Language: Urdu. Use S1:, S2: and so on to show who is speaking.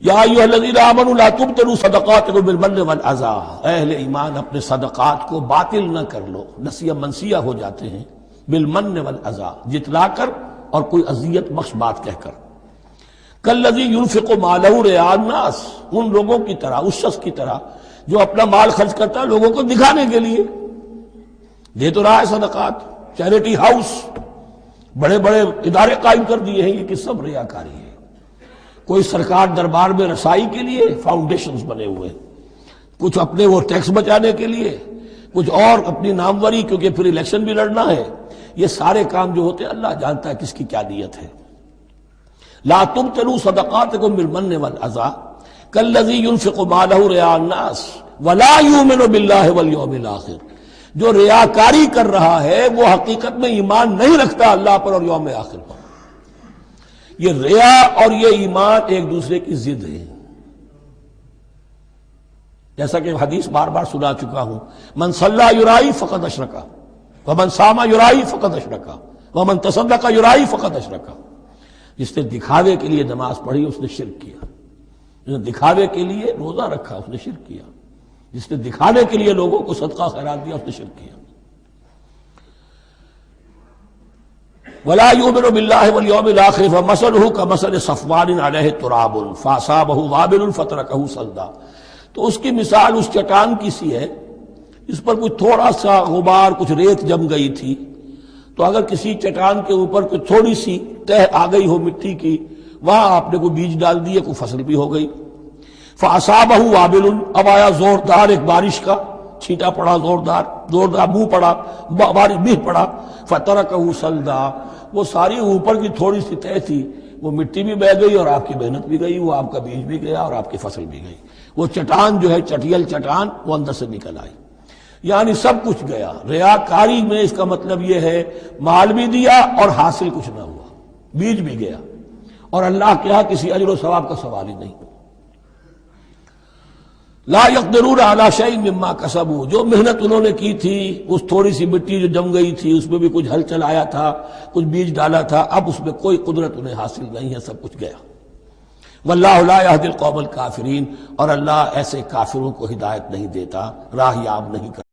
S1: یا ایھا الذین آمنوا لا تبطلوا صدقاتکم بالمن والعزا، اہل ایمان اپنے صدقات کو باطل نہ کر لو، نسیہ منسیہ ہو جاتے ہیں، بالمن والعزا، جتلا کر اور کوئی اذیت بخش بات کہہ کر، کالذی ينفق مالہ رئاء الناس، ان لوگوں کی طرح، اس شخص کی طرح جو اپنا مال خرچ کرتا ہے لوگوں کو دکھانے کے لیے، دے تو رہا ہے صدقات، چیریٹی ہاؤس، بڑے بڑے ادارے قائم کر دیے ہیں، یہ کہ سب ریاکاری ہے۔ کوئی سرکار دربار میں رسائی کے لیے فاؤنڈیشنز بنے ہوئے، کچھ اپنے وہ ٹیکس بچانے کے لیے، کچھ اور اپنی ناموری، کیونکہ پھر الیکشن بھی لڑنا ہے۔ یہ سارے کام جو ہوتے ہیں اللہ جانتا ہے کس کی کیا نیت ہے۔ لا تبطلوا صدقاتکم بالمن والعزا کالذی ينفق مالہ رئاء الناس ولا یؤمن باللہ والیوم الآخر، جو ریاکاری کر رہا ہے وہ حقیقت میں ایمان نہیں رکھتا اللہ پر اور یوم آخر پر۔ یہ ریا اور یہ ایمان ایک دوسرے کی ضد ہے، جیسا کہ حدیث بار بار سنا چکا ہوں، من صلی یرائی فقد اشرکا ومن صام یرائی فقد اشرکا ومن تصدق یرائی فقد اشرکا۔ جس نے دکھاوے کے لیے نماز پڑھی اس نے شرک کیا، جس نے دکھاوے کے لیے روزہ رکھا اس نے شرک کیا، جس نے دکھانے کے لیے لوگوں کو صدقہ خیرات دیا اس نے شرک کیا۔ ولا یؤمن باللہ والیوم الآخر فمثلہ کمثل صفوان علیہ تراب فاصابہ وابل فترکہ صلدا، تو اس کی مثال اس چٹان کی سی ہے، اس پر کچھ تھوڑا سا غبار، کچھ ریت جم گئی تھی، تو اگر کسی چٹان کے اوپر کوئی تھوڑی سی تہ آ گئی ہو مٹی کی، وہاں آپ نے کوئی بیج ڈال دیے، کوئی فصل بھی ہو گئی۔ فاصابہ وابل، اب آیا زوردار ایک بارش کا چھینٹا پڑا، زوردار منہ پڑا، بارش بھی پڑا، فترکہ صلدا، وہ ساری اوپر کی تھوڑی سی تہ تھی، وہ مٹی بھی بہہ گئی اور آپ کی محنت بھی گئی، وہ آپ کا بیج بھی گیا اور آپ کی فصل بھی گئی۔ وہ چٹان جو ہے چٹیل چٹان وہ اندر سے نکل آئی، یعنی سب کچھ گیا۔ ریاکاری میں اس کا مطلب یہ ہے مال بھی دیا اور حاصل کچھ نہ ہوا، بیج بھی گیا، اور اللہ کے ہاں کسی اجر و ثواب کا سوال ہی نہیں۔ لا يقدرون على شيء مما كسبوا، جو محنت انہوں نے کی تھی، اس تھوڑی سی مٹی جو جم گئی تھی اس میں بھی کچھ ہل چلایا تھا، کچھ بیج ڈالا تھا، اب اس میں کوئی قدرت انہیں حاصل نہیں ہے، سب کچھ گیا۔ واللہ لا يهدي القوم الكافرین، اور اللہ ایسے کافروں کو ہدایت نہیں دیتا، راہ یاب نہیں کرتا۔